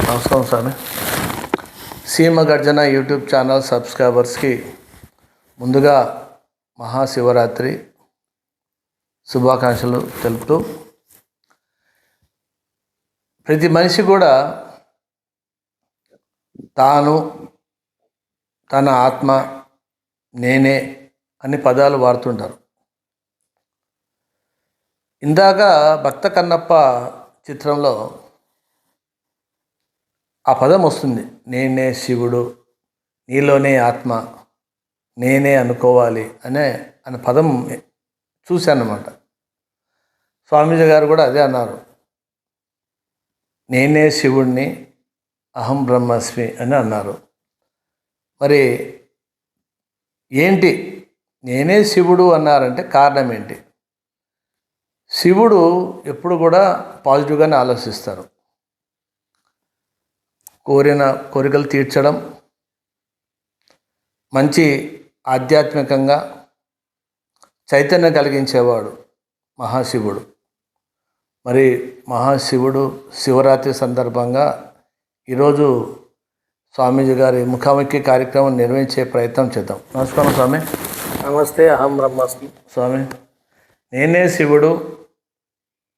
నమస్కారం స్వామి. సీమ గర్జన యూట్యూబ్ ఛానల్ సబ్స్క్రైబర్స్కి ముందుగా మహాశివరాత్రి శుభాకాంక్షలు తెలుపుతూ, ప్రతి మనిషి కూడా తాను, తన ఆత్మ, నేనే అనే పదాలు వాడుతుంటారు. ఇందాక భక్త కన్నప్ప చిత్రంలో ఆ పదం వస్తుంది, నేనే శివుడు, నీలోనే ఆత్మ, నేనే అనుకోవాలి అనే పదం చూశానమాట. స్వామీజీ గారు కూడా అదే అన్నారు, నేనే శివుణ్ణి, అహం బ్రహ్మస్మి అని అన్నారు. మరి ఏంటి నేనే శివుడు అన్నారంటే కారణం ఏంటి? శివుడు ఎప్పుడు కూడా పాజిటివ్గానే ఆలోచిస్తారు. కోరికలు తీర్చడం, మంచి ఆధ్యాత్మికంగా చైతన్యం కలిగించేవాడు మహాశివుడు. మరి మహాశివుడు శివరాత్రి సందర్భంగా ఈరోజు స్వామీజీ గారి ముఖాముఖి కార్యక్రమం నిర్వహించే ప్రయత్నం చేద్దాం. నమస్కారం స్వామి. నమస్తే. అహం బ్రహ్మాస్మి. స్వామి, నేనే శివుడు,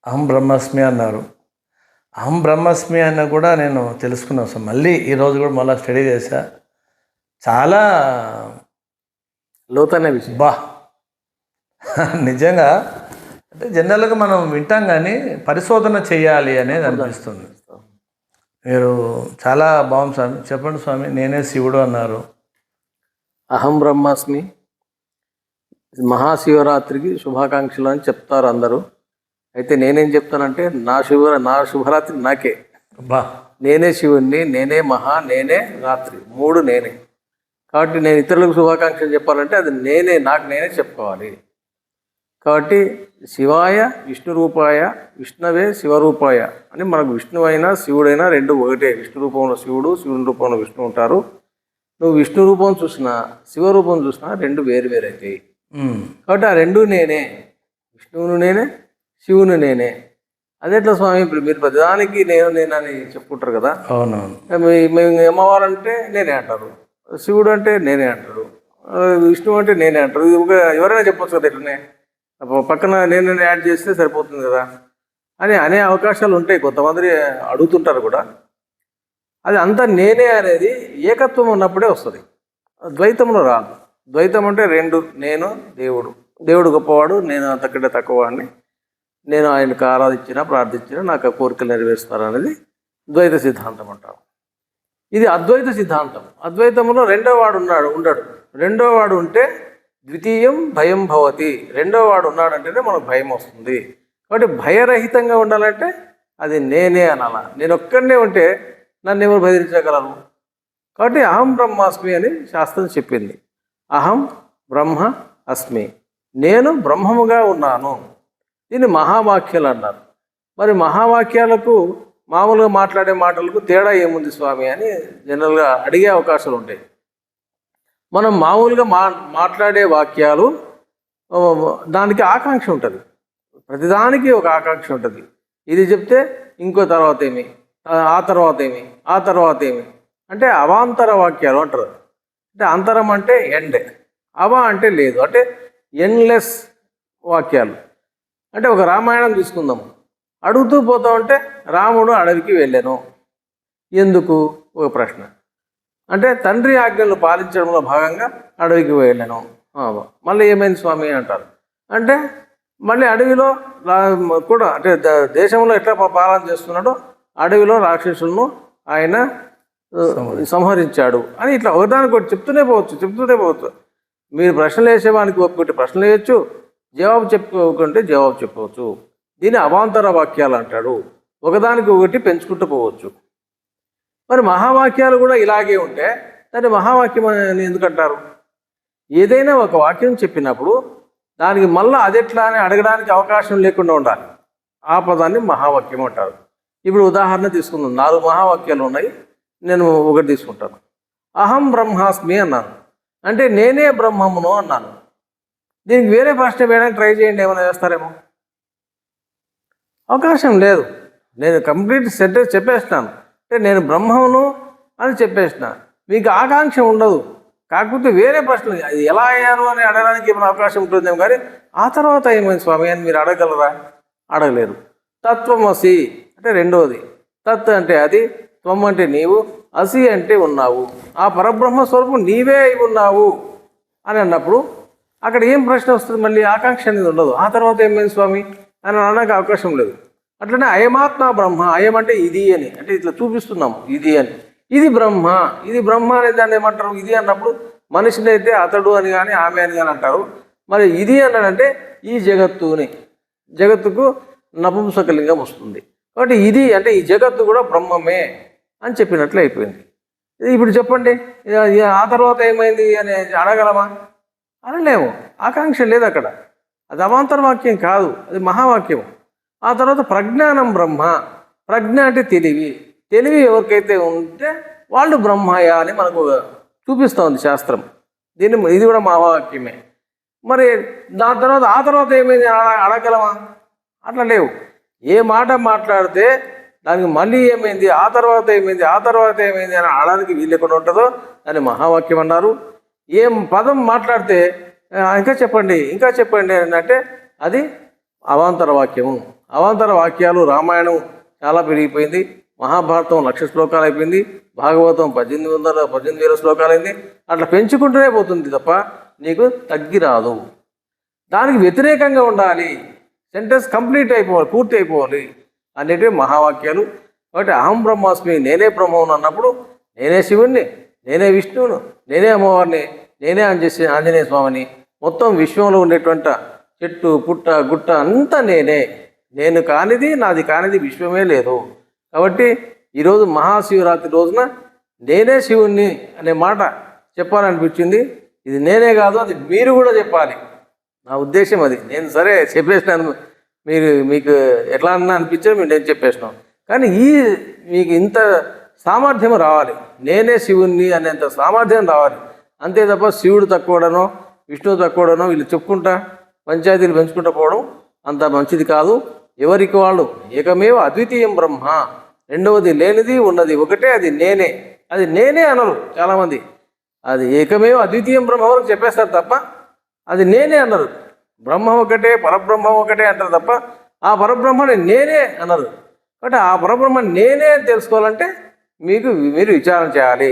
అహం బ్రహ్మాస్మి అన్నారు. అహం బ్రహ్మాస్మి అన్న కూడా నేను తెలుసుకున్నాను సార్. మళ్ళీ ఈరోజు కూడా మళ్ళీ స్టడీ చేశా. చాలా లోతైన విషయం. నిజంగా అంటే జనరల్గా మనం వింటాం కానీ పరిశోధన చేయాలి అనేది అనిపిస్తుంది. మీరు చాలా బాగుంది స్వామి. చెప్పండి స్వామి. నేనే శివుడు అన్నారు. అహం బ్రహ్మాస్మి. మహాశివరాత్రికి శుభాకాంక్షలు అని చెప్తారు అందరూ. అయితే నేనేం చెప్తానంటే నా శుభరాత్రి నాకే. నేనే శివుణ్ణి, నేనే నేనే రాత్రి, మూడు నేనే. కాబట్టి నేను ఇతరులకు శుభాకాంక్షలు చెప్పాలంటే అది నాకు నేనే చెప్పుకోవాలి. కాబట్టి శివాయ విష్ణు రూపాయ విష్ణవే శివరూపాయ అని మనకు విష్ణువు అయినా శివుడైనా రెండు ఒకటే. విష్ణు రూపంలో శివుడు, శివుని రూపంలో విష్ణు ఉంటారు. నువ్వు విష్ణు రూపం చూసినా శివరూపం చూసినా రెండు వేరు అవుతాయి. కాబట్టి ఆ రెండు నేనే, విష్ణువును నేనే, శివుని నేనే. అదేట్లా స్వామి? ఇప్పుడు మీరు ప్రతిదానికి నేనని చెప్పుకుంటారు కదా. అవునవును. మేము అమ్మవారంటే నేనే అంటారు, శివుడు అంటే నేనే అంటారు, విష్ణువు అంటే నేనే అంటారు. ఇది ఎవరైనా చెప్పొచ్చు కదా, ఇట్లనే పక్కన నేనే యాడ్ చేస్తే సరిపోతుంది కదా అని అనే అవకాశాలు ఉంటాయి. కొంతమంది అడుగుతుంటారు కూడా. అది అంతా నేనే అనేది ఏకత్వం ఉన్నప్పుడే వస్తుంది, ద్వైతంలో రాదు. ద్వైతం అంటే రెండు, నేను దేవుడు, దేవుడు గొప్పవాడు, నేను అంతకంటే తక్కువవాడిని, నేను ఆయనకు ఆరాధించినా ప్రార్థించినా నాకు కోరికలు నెరవేరుస్తారు అనేది ద్వైత సిద్ధాంతం అంటారు. ఇది అద్వైత సిద్ధాంతం. అద్వైతంలో రెండో వాడు ఉండడు. రెండో వాడు ఉంటే ద్వితీయం భయం భవతి. రెండో వాడు ఉన్నాడంటేనే మనకు భయం వస్తుంది. కాబట్టి భయరహితంగా ఉండాలంటే అది నేనే అనాల. నేను ఒక్కడనే ఉంటే నన్ను ఎవరు బెదిరించగలరు? కాబట్టి అహం బ్రహ్మాస్మి అని శాస్త్రం చెప్పింది. అహం బ్రహ్మ అస్మి, నేను బ్రహ్మముగా ఉన్నాను. దీన్ని మహావాక్యాలు అన్నారు. మరి మహావాక్యాలకు మామూలుగా మాట్లాడే మాటలకు తేడా ఏముంది స్వామి అని జనరల్గా అడిగే అవకాశాలు ఉంటాయి. మనం మామూలుగా మాట్లాడే వాక్యాలు దానికి ఆకాంక్ష ఉంటుంది. ప్రతిదానికి ఒక ఆకాంక్ష ఉంటుంది. ఇది చెప్తే ఇంకో తర్వాత ఏమి, ఆ తర్వాత ఏమి, ఆ తర్వాత ఏమి అంటే అవాంతర వాక్యాలు అంటారు. అంటే అంతరం అంటే ఎండ్, అవా అంటే లేదు, అంటే ఎండ్లెస్ వాక్యాలు. అంటే ఒక రామాయణం తీసుకుందాము. అడుగుతూ పోతా ఉంటే రాముడు అడవికి వెళ్ళాను ఎందుకు? ఒక ప్రశ్న. అంటే తండ్రి ఆజ్ఞలు పాలించడంలో భాగంగా అడవికి వెళ్ళాను. మళ్ళీ ఏమైంది స్వామి అంటారు. అంటే మళ్ళీ అడవిలో కూడా అంటే దేశంలో ఎట్లా పాలన చేస్తున్నాడో అడవిలో రాక్షసులను ఆయన సంహరించాడు అని ఇట్లా ఒకదానికి ఒకటి చెప్తూనే పోవచ్చు. మీరు ప్రశ్నలు వేసేవానికి ఒకటి ప్రశ్నలు వేయచ్చు, జవాబు చెప్పుకుంటే జవాబు చెప్పవచ్చు. దీన్ని అవాంతర వాక్యాలు అంటాడు. ఒకదానికి ఒకటి పెంచుకుంటూ పోవచ్చు. మరి మహావాక్యాలు కూడా ఇలాగే ఉంటే దాన్ని మహావాక్యం అని ఎందుకంటారు? ఏదైనా ఒక వాక్యం చెప్పినప్పుడు దానికి మళ్ళీ అదెట్లా అని అడగడానికి అవకాశం లేకుండా ఉండాలి. ఆ పదాన్ని మహావాక్యం అంటారు. ఇప్పుడు ఉదాహరణ తీసుకుందాం. 4 మహావాక్యాలు ఉన్నాయి, నేను ఒకటి తీసుకుంటాను. అహం బ్రహ్మాస్మి అన్నాను అంటే నేనే బ్రహ్మమును అన్నాను. దీనికి వేరే ప్రశ్న వేయడానికి ట్రై చేయండి, ఏమైనా చేస్తారేమో. అవకాశం లేదు. నేను కంప్లీట్ సెంటెన్స్ చెప్పేస్తాను. అంటే నేను బ్రహ్మమును అని చెప్పేసిన. మీకు ఆకాంక్ష ఉండదు. కాకపోతే వేరే ప్రశ్నలు అది ఎలా అయ్యారు అని అడగడానికి ఏమైనా అవకాశం ఉంటుందేమో, కానీ ఆ తర్వాత ఏమైంది స్వామి అని మీరు అడగలరా? అడగలేరు. తత్వమసి అంటే రెండవది. తత్ అంటే అది, త్వం అంటే నీవు, అసి అంటే ఉన్నావు, ఆ పరబ్రహ్మ స్వరూపం నీవే అయి ఉన్నావు అని అన్నప్పుడు అక్కడ ఏం ప్రశ్న వస్తుంది? మళ్ళీ ఆకాంక్ష అనేది ఉండదు. ఆ తర్వాత ఏమైంది స్వామి అని అనడానికి అవకాశం లేదు. అట్లనే అయమాత్మ బ్రహ్మ, అయం అంటే ఇది అని, అంటే ఇట్లా చూపిస్తున్నాము ఇది అని, ఇది బ్రహ్మ, ఇది బ్రహ్మ అనే దాన్ని ఏమంటారు? ఇది అన్నప్పుడు మనిషిని అయితే అతడు అని కానీ ఆమె అని కానీ అంటారు. మరి ఇది అన్నాడంటే ఈ జగత్తుని, జగత్తుకు నపుంసకలింగం వస్తుంది. కాబట్టి ఇది అంటే ఈ జగత్తు కూడా బ్రహ్మమే అని చెప్పినట్లు అయిపోయింది. ఇప్పుడు చెప్పండి, ఆ తర్వాత ఏమైంది అని అడగలమా? అనలేము. ఆకాంక్ష లేదు అక్కడ. అది అవాంతర వాక్యం కాదు, అది మహావాక్యం. ఆ తర్వాత ప్రజ్ఞానం బ్రహ్మ, ప్రజ్ఞ అంటే తెలివి, తెలివి ఎవరికైతే ఉంటే వాళ్ళు బ్రహ్మయ అని మనకు చూపిస్తోంది శాస్త్రం. ఇది కూడా మహావాక్యమే. మరి దాని తర్వాత ఆ తర్వాత ఏమైంది అడగలమా? అట్లా లేవు. ఏ మాట మాట్లాడితే దానికి మళ్ళీ ఏమైంది, ఆ తర్వాత ఏమైంది, ఆ తర్వాత ఏమైంది అని అనడానికి వీలు లేకుండా ఉంటుందో దాన్ని మహావాక్యం అన్నారు. ఏం పదం మాట్లాడితే ఇంకా చెప్పండి ఇంకా చెప్పండి అని అంటే అది అవాంతర వాక్యము. అవాంతర వాక్యాలు రామాయణం చాలా పెరిగిపోయింది, మహాభారతం 1,00,000 శ్లోకాలు అయిపోయింది, భాగవతం 18,000 శ్లోకాలు అయింది. అట్లా పెంచుకుంటూనే పోతుంది తప్ప నీకు తగ్గి రాదు. దానికి వ్యతిరేకంగా ఉండాలి, సెంటెన్స్ కంప్లీట్ అయిపోవాలి, పూర్తి అయిపోవాలి అనేటివి మహావాక్యాలు. కాబట్టి అహం బ్రహ్మాస్మి, నేనే బ్రహ్మను అన్నప్పుడు నేనే శివుణ్ణి, నేనే విష్ణువును, నేనే అమ్మవారిని, నేనే ఆంజనేయ స్వామిని, మొత్తం విశ్వంలో ఉండేటువంటి చెట్టు పుట్ట గుట్ట అంతా నేనే. నేను కానిది నాది కానిది విశ్వమే లేదు. కాబట్టి ఈరోజు మహాశివరాత్రి రోజున నేనే శివుణ్ణి అనే మాట చెప్పాలనిపించింది. ఇది నేనే కాదు, అది మీరు కూడా చెప్పాలి. నా ఉద్దేశం అది. నేను సరే చెప్పేసినాను, మీకు ఎట్లా అన్నా అనిపించారు, నేను చెప్పేసినాం. కానీ మీకు ఇంత సామర్థ్యం రావాలి, నేనే శివుణ్ణి అనేంత సామర్థ్యం రావాలి. అంతే తప్ప శివుడు తక్కువడనో విష్ణువు తక్కువడనో వీళ్ళు చెప్పుకుంటా పంచాయతీలు పెంచుకుంటూ పోవడం అంత మంచిది కాదు. ఎవరికి వాళ్ళు ఏకమేవ అద్వితీయం బ్రహ్మ, రెండవది లేనిది ఉన్నది ఒకటే, అది నేనే. అది నేనే అనరు చాలామంది. అది ఏకమేవ అద్వితీయం బ్రహ్మ వరకు చెప్పేస్తారు తప్ప అది నేనే అన్నారు. బ్రహ్మ ఒకటే పరబ్రహ్మ ఒకటే అంటారు తప్ప ఆ పరబ్రహ్మని నేనే అన్నారు. కాబట్టి ఆ పరబ్రహ్మ నేనే అని తెలుసుకోవాలంటే మీరు విచారణ చేయాలి.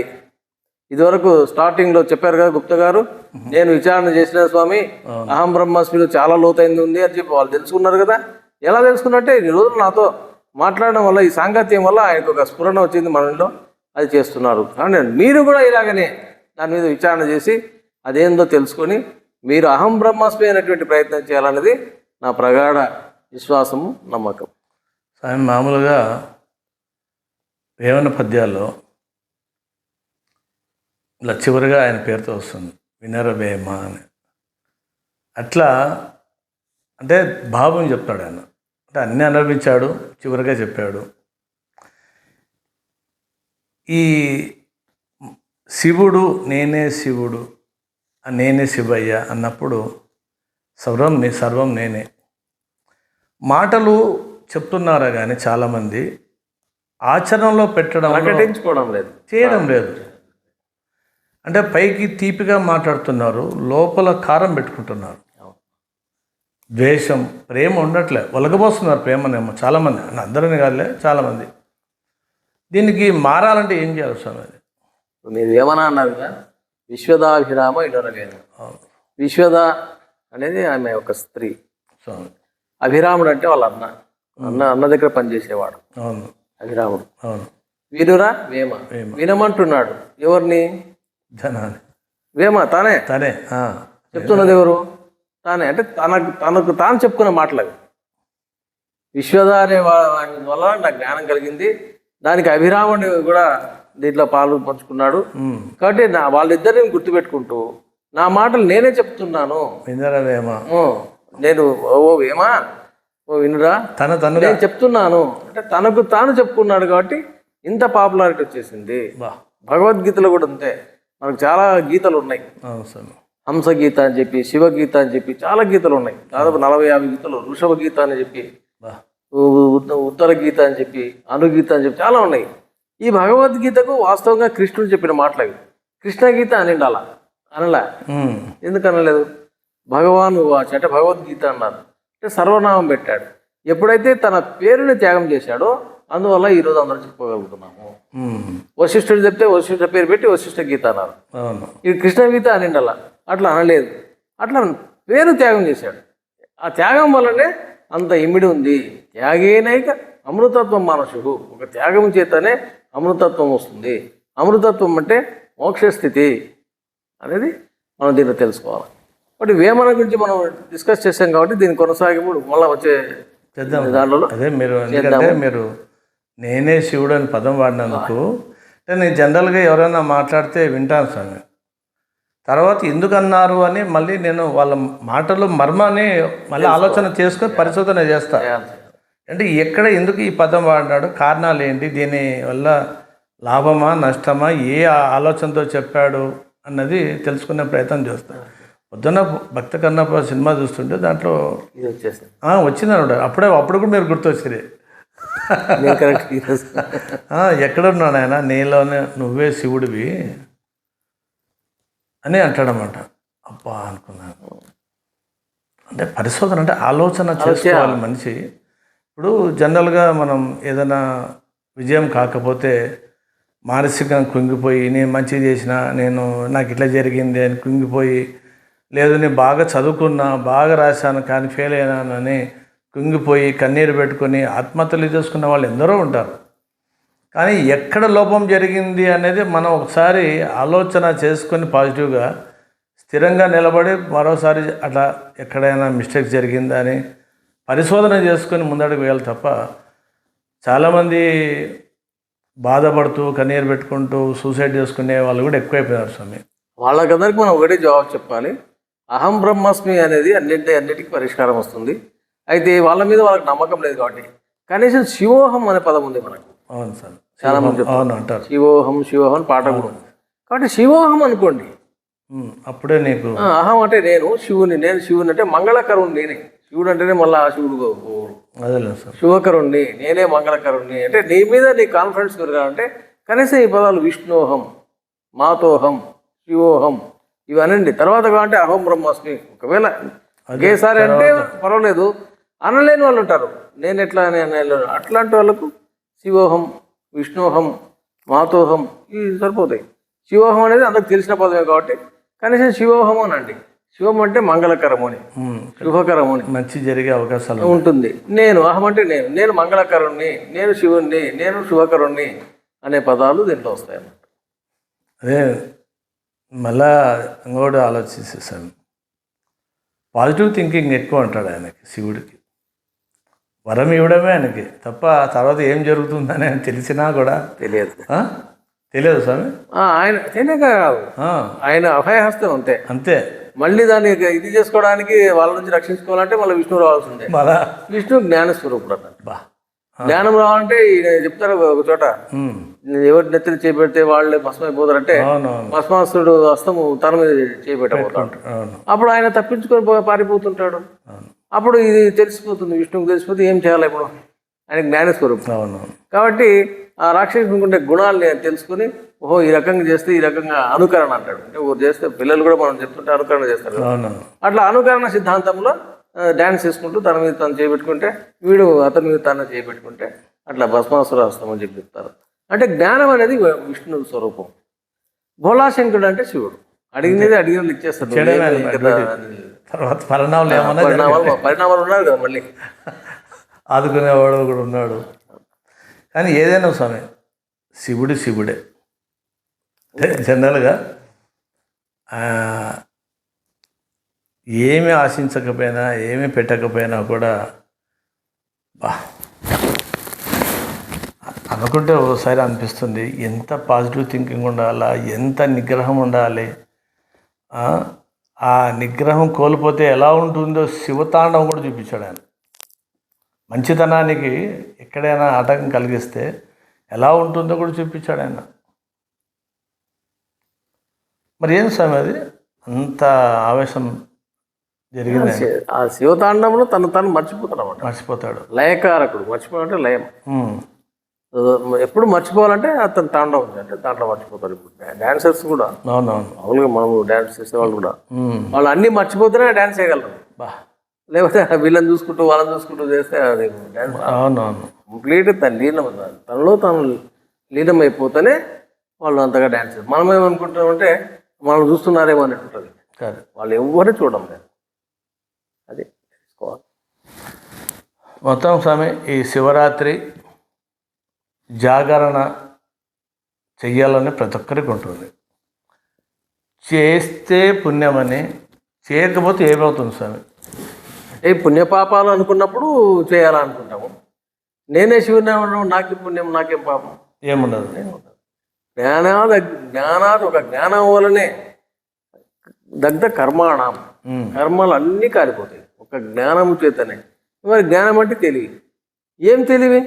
ఇదివరకు స్టార్టింగ్లో చెప్పారు కదా గుప్తా గారు, నేను విచారణ చేసిన స్వామి, అహం బ్రహ్మాస్మిలో చాలా లోతైంది ఉంది అని చెప్పి వాళ్ళు తెలుసుకున్నారు కదా. ఎలా తెలుసుకున్నట్టే ఈ రోజులు నాతో మాట్లాడడం వల్ల, ఈ సాంగత్యం వల్ల ఆయనకు ఒక స్ఫురణ వచ్చింది మనలో, అది చేస్తున్నారు. కానీ మీరు కూడా ఇలాగనే దాని మీద విచారణ చేసి అదేందో తెలుసుకొని మీరు అహం బ్రహ్మాస్మి అనేటువంటి ప్రయత్నం చేయాలనేది నా ప్రగాఢ విశ్వాసము, నమ్మకం. ఆయన మామూలుగా వేమన పద్యాల్లో ఇలా చివరిగా ఆయన పేరుతో వస్తుంది వినరవేమ అని. అట్లా అంటే భావం చెప్తాడు ఆయన, అంటే అన్నీ అనుభవించాడు, చివరిగా చెప్పాడు. ఈ శివుడు నేనే శివుడు, నేనే శివయ్య అన్నప్పుడు సర్వం నేనే. మాటలు చెప్తున్నారా కానీ చాలామంది ఆచరణలో పెట్టడం ప్రకటించుకోవడం లేదు, చేయడం లేదు. అంటే పైకి తీపిగా మాట్లాడుతున్నారు, లోపల కారం పెట్టుకుంటున్నారు. ద్వేషం ప్రేమ ఉండట్లే, ఒలగబోస్తున్నారు ప్రేమనేమో చాలామంది, అందరినీ కాదులే చాలామంది. దీనికి మారాలంటే ఏం చేయాలి స్వామి? మీరు ఏమన్నా అన్నారు కదా, విశ్వదాభిరామ ఇనరవేమ. విశ్వద అనేది ఆమె ఒక స్త్రీ, అభిరాముడు అంటే వాళ్ళ అన్న దగ్గర పనిచేసేవాడు. అవును, అభిరాముడు. అవును. వినురా వేమ, వినమంటున్నాడు ఎవరిని? జనాన్ని. వేమ తానే చెప్తున్నది ఎవరు? తానే. అంటే తనకు తాను చెప్పుకునే మాటలు అవి. విశ్వద అనే వల్ల నాకు జ్ఞానం కలిగింది, దానికి అభిరాముడు కూడా దీంట్లో పాలు పంచుకున్నాడు. కాబట్టి వాళ్ళిద్దరిని గుర్తుపెట్టుకుంటూ నా మాటలు నేనే చెప్తున్నాను. వినరవేమ, నేను ఓ వేమా, ఓ వినురా, నేను చెప్తున్నాను అంటే తనకు తాను చెప్పుకున్నాడు. కాబట్టి ఇంత పాపులారిటీ వచ్చేసింది. భగవద్గీతలో కూడా అంతే, మనకు చాలా గీతలు ఉన్నాయి. హంస గీత అని చెప్పి, శివగీత అని చెప్పి చాలా గీతలు ఉన్నాయి. దాదాపు 40-50 గీతలు. వృషభ గీత అని చెప్పి, ఉత్తర గీత అని చెప్పి, అనుగీత అని చెప్పి చాలా ఉన్నాయి. ఈ భగవద్గీతకు వాస్తవంగా కృష్ణుడు చెప్పిన మాటలు అవి. కృష్ణగీత అనిండి అలా అనలే. ఉమ్, ఎందుకు అనలేదు? భగవాన్ వాచ్ అంటే భగవద్గీత అన్నారు అంటే సర్వనామం పెట్టాడు. ఎప్పుడైతే తన పేరుని త్యాగం చేశాడో అందువల్ల ఈరోజు అందరం చెప్పుకోగలుగుతున్నాము. ఉమ్, వశిష్ఠుడు చెప్తే వశిష్ఠ పేరు పెట్టి వశిష్ఠ గీత అన్నారు. అవును. ఇది కృష్ణగీత అనిండి అలా. అట్లా అనలేదు. అట్లా పేరు త్యాగం చేశాడు. ఆ త్యాగం వల్లనే అంత ఇమిడి ఉంది. త్యాగేనైక అమృతత్వం మానసుడు. ఒక త్యాగం చేతనే అమృతత్వం వస్తుంది. అమృతత్వం అంటే మోక్షస్థితి అనేది మనం దీన్ని తెలుసుకోవాలి. బట్ వేమన గురించి మనం డిస్కస్ చేసాం కాబట్టి దీని కొనసాగింపు మళ్ళీ వచ్చే చేద్దాం. దాంట్లో అదే మీరు ఎందుకంటే మీరు నేనే శివుడు అని పదం వాడినందుకు అంటే నేను జనరల్గా ఎవరైనా మాట్లాడితే వింటాను స్వామి. తర్వాత ఎందుకు అన్నారు అని మళ్ళీ నేను వాళ్ళ మాటలు మర్మాన్ని మళ్ళీ ఆలోచన చేసుకొని పరిశోధన చేస్తా. అంటే ఎక్కడ ఎందుకు ఈ పదం వాడినాడు, కారణాలు ఏంటి, దీని వల్ల లాభమా నష్టమా, ఏ ఆలోచనతో చెప్పాడు అన్నది తెలుసుకునే ప్రయత్నం చేస్తాను. పొద్దున్న భక్త కన్నప్ప సినిమా చూస్తుంటే దాంట్లో ఇది వచ్చేస్తుంది. వచ్చిందన్నాడు. అప్పుడు కూడా మీరు గుర్తొచ్చింది. ఎక్కడున్నాడు ఆయన, నీలోనే నువ్వే శివుడివి అని అంటాడనమాట. అబ్బా అనుకున్నాను. అంటే పరిశోధన అంటే ఆలోచన చేసుకోవాలి మనిషి. ఇప్పుడు జనరల్గా మనం ఏదైనా విజయం కాకపోతే మానసికంగా కుంగిపోయి నేను మంచి చేసిన, నాకు ఇట్లా జరిగింది అని కుంగిపోయి, లేదు నేను బాగా చదువుకున్నా బాగా రాశాను కానీ ఫెయిల్ అయినానని కుంగిపోయి కన్నీరు పెట్టుకొని ఆత్మహత్యలు చేసుకున్న వాళ్ళు ఎందరో ఉంటారు. కానీ ఎక్కడ లోపం జరిగింది అనేది మనం ఒకసారి ఆలోచన చేసుకొని పాజిటివ్గా స్థిరంగా నిలబడి మరోసారి అట్లా ఎక్కడైనా మిస్టేక్ జరిగిందా అని పరిశోధన చేసుకొని ముందడుగు వేయాలి తప్ప చాలామంది బాధపడుతూ కన్నీరు పెట్టుకుంటూ సూసైడ్ చేసుకునే వాళ్ళు కూడా ఎక్కువైపోయినారు స్వామి. వాళ్ళకందరికీ మనం ఒకటే జవాబు చెప్పాలి. అహం బ్రహ్మాస్మి అనేది అన్నిటికీ పరిష్కారం వస్తుంది. అయితే వాళ్ళ మీద వాళ్ళకి నమ్మకం లేదు కాబట్టి కనీసం శివోహం అనే పదం ఉంది మనకు. అవును సార్, చాలా మంది అవును అంటారు. శివోహం శివోహం అని పాట కూడా ఉంది. కాబట్టి శివోహం అనుకోండి. అప్పుడే నీకు అహం అంటే నేను శివుని, నేను శివుని అంటే మంగళకరుణ్ణి నేనే. శివుడు అంటేనే మళ్ళీ ఆ శివుడు అదే సార్, శివకరుణ్ణి నేనే మంగళకరుణ్ణి అంటే నీ మీద నీ కాన్ఫిడెన్స్ పెరగాలంటే కనీసం ఈ పదాలు విష్ణోహం, మాతోహం, శివోహం ఇవనండి. తర్వాత కావాలంటే అహం బ్రహ్మాస్మి. ఒకవేళ ఒకేసారి అంటే పర్వాలేదు, అనలేని వాళ్ళు ఉంటారు. నేను ఎట్లా అనలేను, అట్లాంటి వాళ్ళకు శివోహం, విష్ణోహం, మాతోహం ఇవి సరిపోతాయి. శివోహం అనేది అందరికి తెలిసిన పదమే కాబట్టి కనీసం శివోహం అనండి. శివం అంటే మంగళకరము అని, శుభకరము అని, మంచి జరిగే అవకాశాలు ఉంటుంది. నేను అహం అంటే నేను మంగళకరుణ్ణి, నేను శివుణ్ణి, నేను శుభకరుణ్ణి అనే పదాలు దీంట్లో వస్తాయి అన్నమాట. అదే మళ్ళా ఇంకోటి ఆలోచించేసాను. పాజిటివ్ థింకింగ్ ఎక్కువ అంటాడు ఆయనకి, శివుడికి. వరం ఇవ్వడమే ఆయనకి తప్ప తర్వాత ఏం జరుగుతుందని ఆయన తెలిసినా కూడా తెలియదు స్వామి. ఆయన తెలియక కాదు, ఆయన అభయహస్తం అంతే అంతే. మళ్ళీ దాన్ని ఇది చేసుకోవడానికి వాళ్ళ నుంచి రక్షించుకోవాలంటే మళ్ళీ విష్ణువు రావాల్సిందే. మళ్ళా విష్ణు జ్ఞానస్వరూపుడు అన్నమాట. జ్ఞానం రావాలంటే చెప్తారు ఒక చోట, ఎవరి నెత్తిని చేపెడితే వాళ్ళే భస్మైపోతారంటే భస్మాసుడు హస్తము తన మీద చేపెట్టబోతాడు. అప్పుడు ఆయన తప్పించుకొని పారిపోతుంటాడు. అప్పుడు ఇది తెలిసిపోతుంది, విష్ణువుకి తెలిసిపోతే ఏం చేయాలి ఇప్పుడు, ఆయన జ్ఞానస్వరూపం. కాబట్టి ఆ రాక్షసుకుంటే గుణాలని తెలుసుకుని ఓహో ఈ రకంగా చేస్తే ఈ రకంగా అనుకరణ అంటాడు. అంటే ఓ చేస్తే పిల్లలు కూడా మనం చెప్తుంటే అనుకరణ చేస్తారు. అట్లా అనుకరణ సిద్ధాంతంలో డ్యాన్స్ చేసుకుంటూ తన మీద తను చేపెట్టుకుంటే వీడు అతని మీద తను చేపెట్టుకుంటే అట్లా భస్మాసుర హస్తం అని చెప్పి చెప్తారు. అంటే జ్ఞానం అనేది విష్ణు స్వరూపం. భోళాశంకరుడు అంటే శివుడు. అడిగినది అడిగినది ఇచ్చేస్తాడు. తర్వాత పరిణామాలు ఉన్నారు కదా, మళ్ళీ ఆదుకునేవాడు కూడా ఉన్నాడు. కానీ ఏదైనా స్వామి శివుడే. జనరల్గా ఏమి ఆశించకపోయినా ఏమి పెట్టకపోయినా కూడా అనుకుంటే ఒకసారి అనిపిస్తుంది ఎంత పాజిటివ్ థింకింగ్ ఉండాలా, ఎంత నిగ్రహం ఉండాలి. ఆ నిగ్రహం కోల్పోతే ఎలా ఉంటుందో శివతాండవం కూడా చూపించాడు ఆయన. మంచితనానికి ఎక్కడైనా ఆటంకం కలిగిస్తే ఎలా ఉంటుందో కూడా చూపించాడు ఆయన. మరి ఏం స్వామి అది అంత ఆవేశం జరిగింది. ఆ శివతాండంలో తను మర్చిపోతాడు అన్నమాట. మర్చిపోతాడు. లయకారకుడు, మర్చిపోయాడంటే లయం. ఎప్పుడు మర్చిపోవాలంటే అతను తాండవం అంటే దాంట్లో మర్చిపోతారు. ఇప్పుడు డాన్సర్స్ కూడా అవునవును. మామూలుగా మనం డ్యాన్స్ చేసే వాళ్ళు కూడా ఉమ్. వాళ్ళు అన్నీ మర్చిపోతేనే డ్యాన్స్ చేయగలరు. బా. లేకపోతే వీళ్ళని చూసుకుంటూ వాళ్ళని చూసుకుంటూ చేస్తే అది డ్యాన్స్ అవునవును. కంప్లీట్ తనలో తాను లీనమైపోతేనే వాళ్ళు అంతగా డ్యాన్స్ చేస్తారు. మనం ఏమనుకుంటామంటే మనం చూస్తున్నారేమో అని ఉంటుంది. సరే. వాళ్ళు ఎవరు చూడడం లేదు. అది తెలుసుకోవాలి. మొత్తం స్వామి ఈ శివరాత్రి జాగరణ చెయ్యాలని ప్రతి ఒక్కరికి ఉంటుంది. చేస్తే పుణ్యమని, చేయకపోతే ఏమవుతుంది స్వామి? అంటే పుణ్యపాపాలు అనుకున్నప్పుడు చేయాలనుకుంటాము. నేనే శివుని నాకేం పుణ్యం నాకేం పాపం ఏముండదు. జ్ఞానాది ఒక జ్ఞానం వలనే దగ్ధ కర్మాణం, కర్మలు అన్నీ కాలిపోతాయి ఒక జ్ఞానము చేతనే. మరి జ్ఞానం అంటే తెలివి. ఏం తెలివి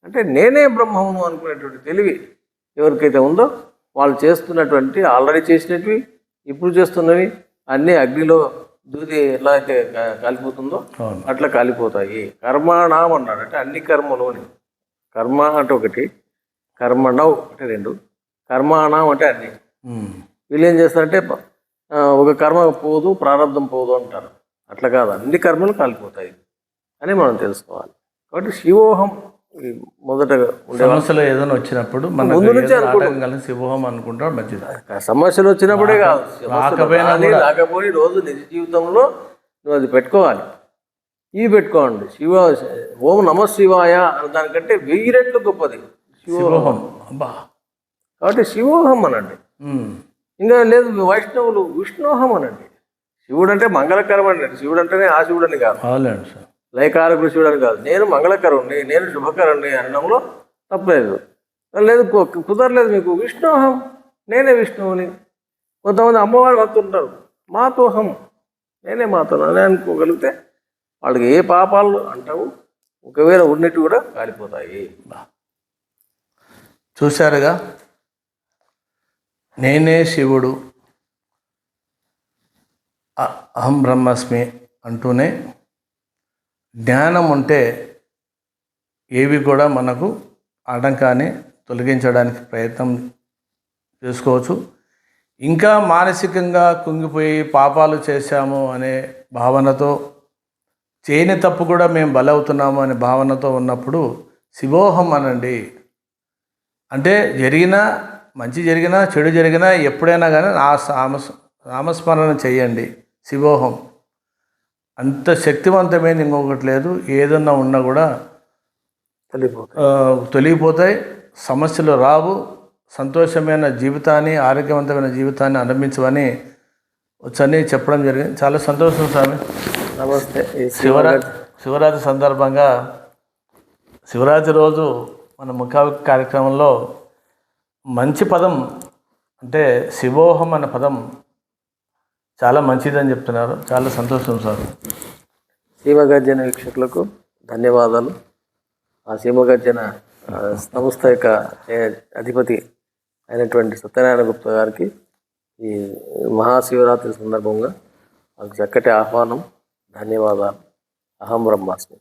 అంటే నేనే బ్రహ్మము అనుకునేటువంటి తెలివి ఎవరికైతే ఉందో వాళ్ళు చేస్తున్నటువంటి ఆల్రెడీ చేసినవి ఇప్పుడు చేస్తున్నవి అన్నీ అగ్నిలో దూది ఎలా అయితే కాలిపోతుందో అట్లా కాలిపోతాయి. కర్మాణం అన్నాడు అంటే అన్ని కర్మలు అని. కర్మ అంటే ఒకటి, కర్మణవ్ అంటే రెండు, కర్మాణం అంటే అన్ని. వీళ్ళు ఏం చేస్తారంటే ఒక కర్మ పోదు ప్రారంధం పోదు అంటారు. అట్లా కాదు, అన్ని కర్మలు కాలిపోతాయి అని మనం తెలుసుకోవాలి. కాబట్టి శివోహం మొదటగా సమస్యలు ఏదైనా వచ్చినప్పుడు మనం శివోహం అనుకుంటాం మంచిది. సమస్యలు వచ్చినప్పుడే కాదు, రాకపోయి రోజు నిజ జీవితంలో నువ్వు అది పెట్టుకోవాలి. ఇవి పెట్టుకోండి. ఓం నమ శివాయ అన్న దానికంటే 1000 రెట్లు గొప్పది శివోహం. కాబట్టి శివోహం అనండి. ఇంకా లేదు వైష్ణవులు విష్ణోహం అనండి. శివుడు అంటే మంగళకరం అండి. శివుడు అంటేనే ఆ శివుడు అని కాదు, లయకారకుడు శివుడు అని కాదు. నేను మంగళకరుణ్ణి, నేను శుభకరుణ్ణి అనడంలో తప్పలేదు. లేదు కుదరలేదు మీకు విష్ణోహం, నేనే విష్ణువుని. కొంతమంది అమ్మవారి భక్తులు ఉంటారు, మాతోహం, నేనే మాతోహం అని అనుకోగలిగితే వాళ్ళకి ఏ పాపాలు అంటావు ఒకవేళ ఉన్నట్టు కూడా కాలిపోతాయి. చూశారుగా, నేనే శివుడు, అహం బ్రహ్మస్మి అంటూనే జ్ఞానం ఉంటే ఏవి కూడా మనకు ఆటంకాన్ని తొలగించడానికి ప్రయత్నం చేసుకోవచ్చు. ఇంకా మానసికంగా కుంగిపోయి పాపాలు చేశాము అనే భావనతో, చేయని తప్పు కూడా మేము బలవుతున్నాము అనే భావనతో ఉన్నప్పుడు శివోహం అనండి. అంటే జరిగినా మంచి జరిగినా చెడు జరిగినా ఎప్పుడైనా కానీ ఆ నామస్మరణ చెయ్యండి. శివోహం అంత శక్తివంతమైనది ఇంకొకటి లేదు. ఏదన్నా ఉన్నా కూడా తొలగిపోతాయి, సమస్యలు రావు, సంతోషమైన జీవితాన్ని, ఆరోగ్యవంతమైన జీవితాన్ని అనుభవించమని వచ్చని చెప్పడం జరిగింది. చాలా సంతోషం స్వామి. నమస్తే. శివరాత్రి సందర్భంగా శివరాత్రి రోజు మన ముఖావిక కార్యక్రమంలో మంచి పదం అంటే శివోహం అనే పదం చాలా మంచిదని చెప్తున్నారు. చాలా సంతోషం సార్. సీమగర్జన వీక్షకులకు ధన్యవాదాలు. ఆ సీమగర్జన సంస్థ యొక్క అధిపతి అయినటువంటి సత్యనారాయణ గుప్తా గారికి ఈ మహాశివరాత్రి సందర్భంగా చక్కటి ఆహ్వానం. ధన్యవాదాలు. అహం బ్రహ్మాస్మి.